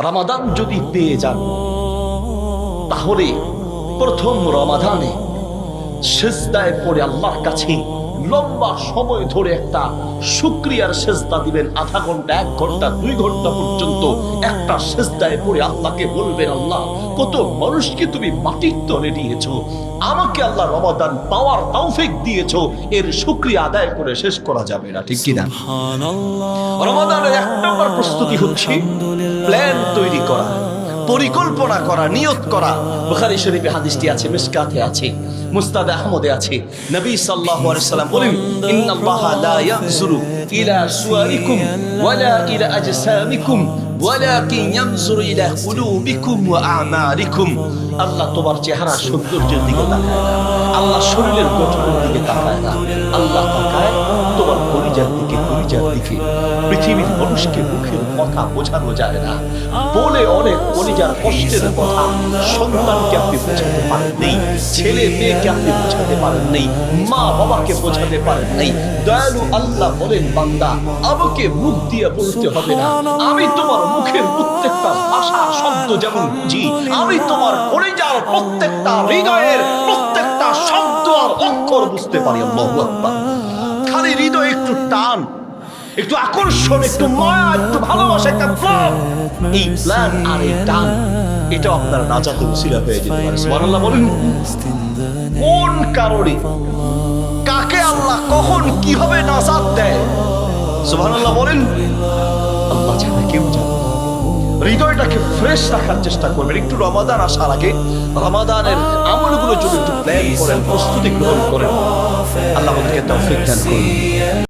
রমাদান যদি পেয়ে যান তাহলে প্রথম রমাদানে সিজদায় পড়ে আল্লাহর কাছে লম্বা সময় ধরে একটা শুকরিয়ার সিজদা দিবেন। আধা ঘন্টা, 1 ঘন্টা, 2 ঘন্টা পর্যন্ত একটা সিজদায় পড়ে আল্লাহকে বলবেন, আল্লাহ কত মানুষকে তুমি মাটির তলে নিয়েছো, আমাকে আল্লাহ রমাদান পাওয়ার তৌফিক দিয়েছো, এর শুকরিয়া আদায় করে শেষ করা যাবে না, ঠিক কি না? রমাদানের 1 নম্বর প্রস্তুতি হচ্ছে প্ল্যান তৈরি করা, পরিকল্পনা করা, নিয়ত করা। বুখারী শরীফে হাদিসটি আছে, মিশকাতে আছে, মুসনাদ আহমদে আছে। নবী সাল্লাল্লাহু আলাইহি ওয়াসাল্লাম বলেন, ইন্নাল্লাহা লা ইয়ানজুরু ইলা সুওয়ারিকুম ওয়ালা ইলা আজসামিকুম ওয়ালাকিন ইয়ানজুরু ইলা কুলুবিকুম ওয়া আমালিকুম। আল্লাহ তোমার চেহারা সৌন্দর্যের দিকে তাকায় না, আল্লাহ শরীরের গঠনের দিকে তাকায় না, আল্লাহ তাকায় তোমার কলিজার দিকে, কলিজার দিকে। পৃথিবীর মানুষকে মুখের কথা বোঝানো যায় না, বলে অনেক কলিজার কষ্টের কথা সন্তানকে আপনি বোঝাতে পারেন নেই, ছেলে মেয়েকে আপনি বোঝাতে পারেন নেই, মা বাবাকে বোঝাতে পারেন নেই। দয়ালু আল্লাহ বলেন, বান্দা আমাকে মুখ দিয়ে বলতে হবে না, আমি তোমার মুখের প্রত্যেকটা ভাষা শব্দ যেমন বুঝি, আমি তোমার কলিজার প্রত্যেকটা, হৃদয়ের প্রত্যেকটা শব্দ আর অক্ষর বুঝতে পারি। আল্লাহু আকবার। খালি হৃদয় একটু টান, একটু আকর্ষণ, একটু মায়া, একটু ভালোবাসা, একটা প্ল্যান, এই প্ল্যান আর এই টান, এটা আপনার নাজাতের ওসিলা হয়ে যেতে পারে। সুবহানাল্লাহ বলেন। কোন কারণে কাকে আল্লাহ কখন কিভাবে নাজাত দেয়, সুবহানাল্লাহ বলেন, আল্লাহ ছাড়া কেউ জানে না। হৃদয়টাকে ফ্রেশ রাখার চেষ্টা করবেন। একটু রমাদান আসার আগে রমাদানের আমলগুলোর জন্য একটু প্ল্যান করেন, প্রস্তুতি গ্রহণ করেন। আল্লাহ আমাদেরকে তৌফিক দান করুন।